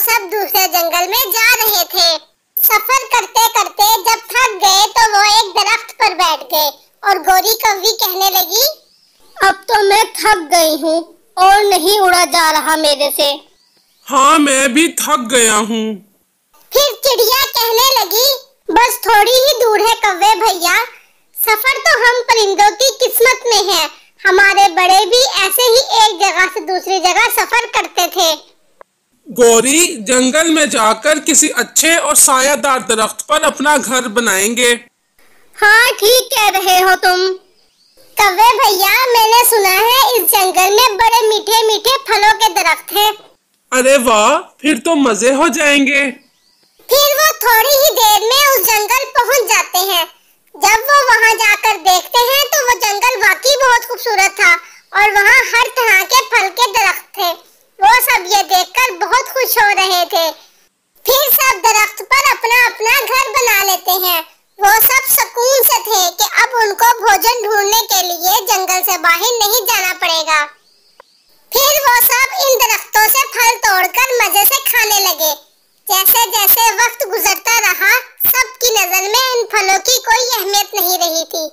सब दूसरे जंगल में जा रहे थे। सफर करते करते जब थक गए तो वो एक दरख्त पर बैठ गए और गोरी कौवी कहने लगी, अब तो मैं थक गई हूँ और नहीं उड़ा जा रहा मेरे से। हाँ, मैं भी थक गया हूँ। फिर चिड़िया कहने लगी, बस थोड़ी ही दूर है कौवे भैया, सफर तो हम परिंदों की किस्मत में है। हमारे बड़े भी ऐसे ही एक जगह से दूसरी जगह सफर करते थे। गौरी, जंगल में जाकर किसी अच्छे और सायादार दरख्त पर अपना घर बनाएंगे। हाँ, ठीक कह रहे हो तुम। कौवे भैया, मैंने सुना है इस जंगल में बड़े मीठे मीठे फलों के दरख्त हैं। अरे वाह, फिर तो मजे हो जाएंगे। फिर वो थोड़ी ही देर में उस जंगल पहुंच जाते हैं। जब वो वहां जाकर देखते हैं तो वो जंगल वाकई बहुत खूबसूरत था और वहां हर तरह के फल के दरख्त थे। वो सब ये देखकर बहुत खुश हो रहे थे। फिर सब दरख्त पर अपना अपना घर बना लेते हैं। वो सब सुकून से थे कि अब उनको भोजन ढूंढने के लिए जंगल से बाहर नहीं जाना पड़ेगा। फिर वो सब इन दरख्तों से फल तोड़कर मजे से खाने लगे। जैसे जैसे वक्त गुजरता रहा, सबकी नजर में इन फलों की कोई अहमियत नहीं रही थी,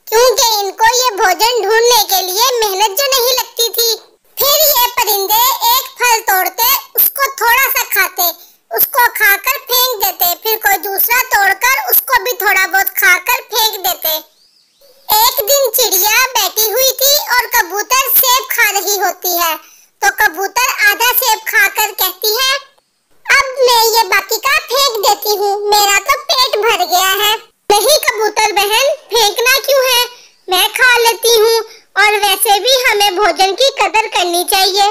क्योंकि इनको ये भोजन ढूंढने के लिए मेहनत जो नहीं लगती थी। फिर ये परिंदे एक फल तोड़ते, उसको थोड़ा सा खाते, उसको खाकर फेंक देते, फिर कोई दूसरा तोड़कर उसको भी थोड़ा बहुत खाकर फेंक देते। एक दिन चिड़िया बैठी हुई थी और कबूतर सेब खा रही होती है, तो कबूतर आधा सेब खाकर कहती है, अब मैं ये बाकी का फेंक देती हूँ, मेरा तो पेट भर गया है। नहीं कबूतर बहन, फेंकना क्यों है, मैं खा लेती हूँ, और वैसे भी हमें भोजन की कदर करनी चाहिए।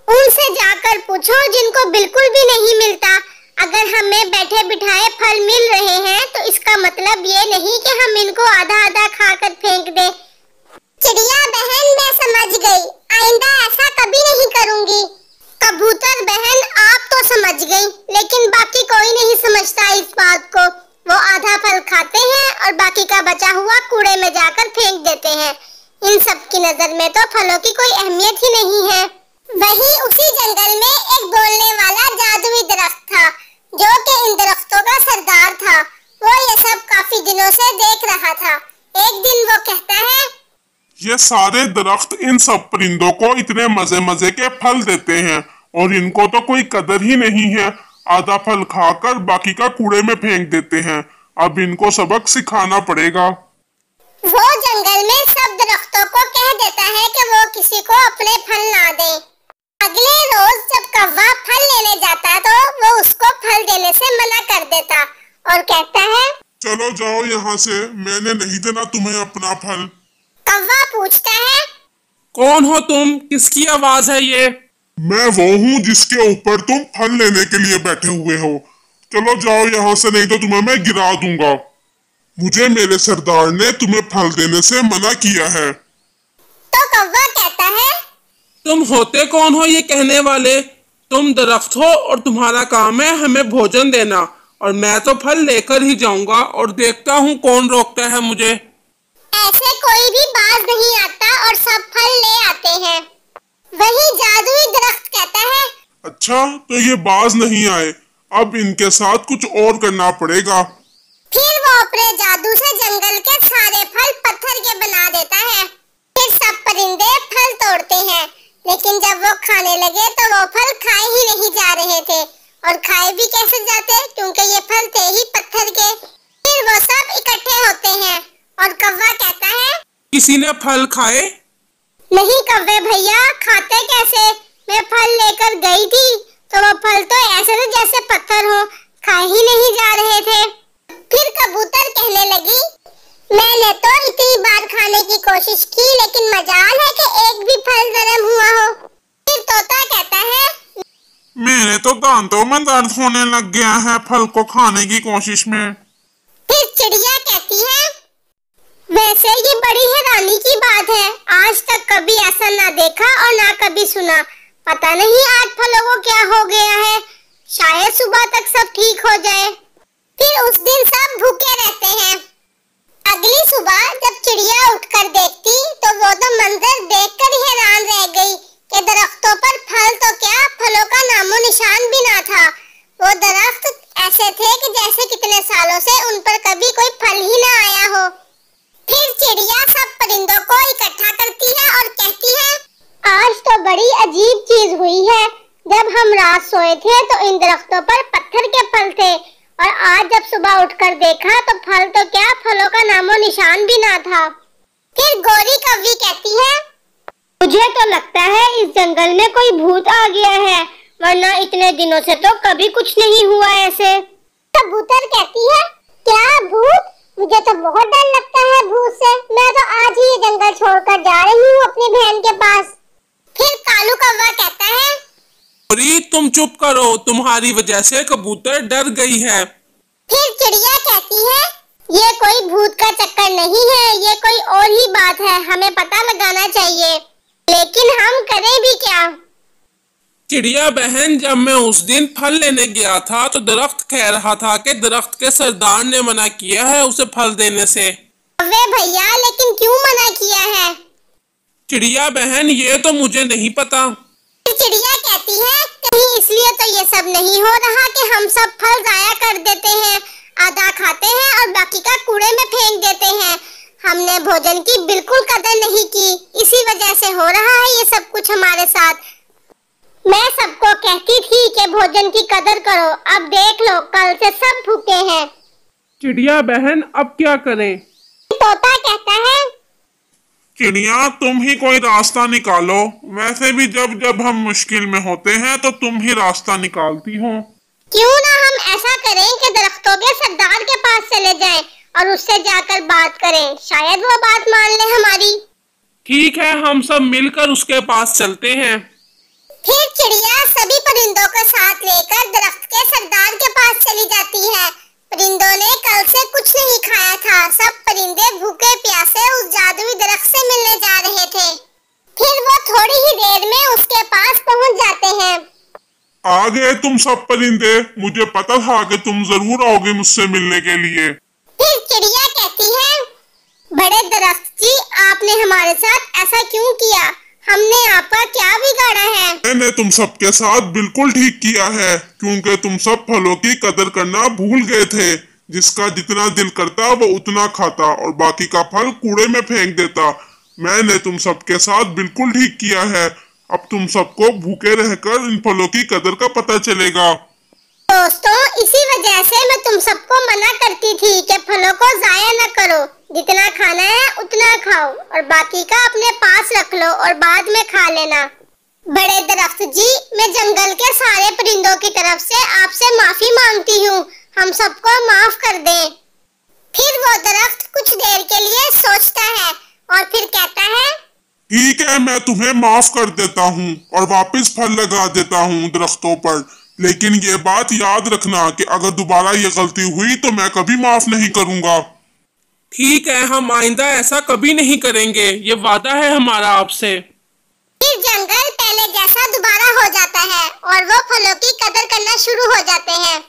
उनसे जाकर पूछो जिनको बिल्कुल भी नहीं मिलता। अगर हमें बैठे बिठाए फल मिल रहे हैं तो इसका मतलब ये नहीं कि हम इनको आधा आधा खाकर फेंक दें। चिड़िया बहन, मैं समझ गई, आइंदा ऐसा कभी नहीं करूँगी। कबूतर बहन, आप तो समझ गई, लेकिन बाकी कोई नहीं समझता इस बात को। वो आधा फल खाते हैं और बाकी का बचा हुआ कूड़े में जाकर फेंक देते हैं। इन सब की नजर में तो फलों की कोई अहमियत ही नहीं है। वहीं उसी जंगल में एक बोलने वाला जादुई दरख्त था, जो कि इन दरख्तों का सरदार था। वो ये सब काफी दिनों से देख रहा था। एक दिन वो कहता है, ये सारे दरख्त इन सब परिंदों को इतने मजे मजे के फल देते हैं और इनको तो कोई कदर ही नहीं है। आधा फल खाकर बाकी का कूड़े में फेंक देते हैं। अब इनको सबक सिखाना पड़ेगा। वो जंगल में सब दरख्तों को कह देता है कि वो किसी को अपने फल ना दे। अगले रोज जब कौवा फल लेने जाता तो वो उसको फल देने से मना कर देता और कहता है, चलो जाओ यहाँ से, मैंने नहीं देना तुम्हें अपना फल। कौवा पूछता है, कौन हो तुम, किसकी आवाज है ये? मैं वो हूँ जिसके ऊपर तुम फल लेने के लिए बैठे हुए हो। चलो जाओ यहाँ से, नहीं तो तुम्हें मैं गिरा दूंगा। मुझे मेरे सरदार ने तुम्हें फल देने से मना किया है। तो कौवा कहता है, तुम होते कौन हो ये कहने वाले? तुम दरख्त हो और तुम्हारा काम है हमें भोजन देना, और मैं तो फल लेकर ही जाऊंगा और देखता हूँ कौन रोकता है मुझे। ऐसे कोई भी बाज नहीं आता और सब फल ले आते हैं। वही जादुई दरख्त कहता है, अच्छा, तो ये बाज नहीं आए, अब इनके साथ कुछ और करना पड़ेगा। फिर वो अपने जादू से जंगल के सारे फल पत्थर के बना देता है। फिर सब परिंदे फल तोड़ते हैं, लेकिन जब वो खाने लगे तो वो फल खाए ही नहीं जा रहे थे, और खाए भी कैसे जाते, क्योंकि ये फल थे ही पत्थर के। फिर वो सब इकट्ठे होते हैं और कौवा कहता है, किसी ने फल खाए? नहीं कौवे भैया, खाते कैसे, मैं फल लेकर गई थी तो वो फल तो ऐसे थे जैसे पत्थर हो, खाए ही नहीं जा रहे थे। फिर कबूतर कहने लगी, मैंने तो इतनी बार खाने की कोशिश की, लेकिन मजाल है कि एक भी फल नरम हुआ हो। फिर तोता कहता है, मेरे तो दांतों में दर्द होने लग गया है फल को खाने की कोशिश में। फिर चिड़िया कहती है, वैसे ये बड़ी हैरानी की बात है, आज तक कभी ऐसा ना देखा और ना कभी सुना। पता नहीं आज फलों को क्या हो गया है, शायद सुबह तक सब ठीक हो जाए। फिर उस दिन सब भूखे रहते हैं। अगली सुबह जब चिड़िया उठकर देखती तो वो तो मंजर देखकर ही हैरान रह गई कि दरख्तों पर फल तो क्या, फलों का नामो निशान भी ना था। रात सोए थे तो इन दरख्तों पर पत्थर के फल थे, और आज जब सुबह उठकर देखा तो फल तो क्या, फलों का नामो निशान भी ना था। फिर गौरी कौवी कहती है, मुझे तो लगता है इस जंगल में कोई भूत आ गया है, वरना इतने दिनों से तो कभी कुछ नहीं हुआ ऐसे। कबूतर कहती है, क्या भूत? मुझे तो बहुत डर लगता है भूत से। मैं तो आज ही ये जंगल छोड़कर जा रही हूँ अपनी बहन के पास। फिर कालू कौवा कहता है, गौरी तुम चुप करो, तुम्हारी वजह से कबूतर डर गई है। फिर चिड़िया कहती है, ये कोई भूत का चक्कर नहीं है, ये कोई और ही बात है, हमें पता लगाना चाहिए, लेकिन हम करें भी क्या? चिड़िया बहन, जब मैं उस दिन फल लेने गया था तो दरख्त कह रहा था कि दरख्त के सरदार ने मना किया है उसे फल देने से। अबे भैया, लेकिन क्यों मना किया है? चिड़िया बहन, ये तो मुझे नहीं पता। चिड़िया कहती है, कहीं इसलिए तो ये सब नहीं हो रहा कि हम सब फल जाया कर देते हैं, आधा खाते हैं और बाकी का कूड़े में फेंक देते हैं। हमने भोजन की बिल्कुल कदर नहीं की, इसी वजह से हो रहा है ये सब कुछ हमारे साथ। मैं सबको कहती थी कि भोजन की कदर करो, अब देख लो कल से सब भूखे हैं। चिड़िया बहन, अब क्या करें? तोता कहता है, चिड़िया तुम ही कोई रास्ता निकालो, वैसे भी जब जब हम मुश्किल में होते हैं तो तुम ही रास्ता निकालती हो। क्यों ना हम ऐसा करें कि दरख्तों के सरदार के पास चले जाएं और उससे जाकर बात करें, शायद वो बात मान ले हमारी। ठीक है, हम सब मिलकर उसके पास चलते हैं। फिर चिड़िया सभी परिंदों को साथ लेकर दरख्त के सरदार के पास चली जाती है। परिंदों ने कल से कुछ नहीं खाया था, सब परिंदे भूखे प्यासे उस जादुई दरख्त से मिलने जा रहे थे। फिर वो थोड़ी ही देर में उसके पास पहुंच जाते हैं। आ गए तुम सब परिंदे, मुझे पता था कि तुम जरूर आओगे मुझसे मिलने के लिए। फिर चिड़िया कहती है, बड़े दरख्त जी, आपने हमारे साथ ऐसा क्यों किया? हमने आपका क्या बिगाड़ा है? मैंने तुम सबके साथ बिल्कुल ठीक किया है, क्योंकि तुम सब फलों की कदर करना भूल गए थे। जिसका जितना दिल करता वो उतना खाता और बाकी का फल कूड़े में फेंक देता। मैंने तुम सबके साथ बिल्कुल ठीक किया है। अब तुम सबको भूखे रहकर इन फलों की कदर का पता चलेगा। दोस्तों, इसी वजह से मैं तुम सबको मना करती थी कि फलों को जाया न करो, जितना खाना है उतना खाओ और बाकी का अपने पास रख लो और बाद में खा लेना। बड़े दरख्त जी, मैं जंगल के सारे परिंदों की तरफ से आपसे माफी मांगती हूँ, हम सबको माफ कर दें। फिर वो दरख्त कुछ देर के लिए सोचता है और फिर कहता है, ठीक है, मैं तुम्हें माफ कर देता हूँ और वापस फल लगा देता हूँ दरख्तों पर, लेकिन ये बात याद रखना कि अगर दोबारा ये गलती हुई तो मैं कभी माफ नहीं करूँगा। ठीक है, हम आइंदा ऐसा कभी नहीं करेंगे, ये वादा है हमारा आपसे। फिर जंगल पहले जैसा दोबारा हो जाता है और वो फलों की कदर करना शुरू हो जाते हैं।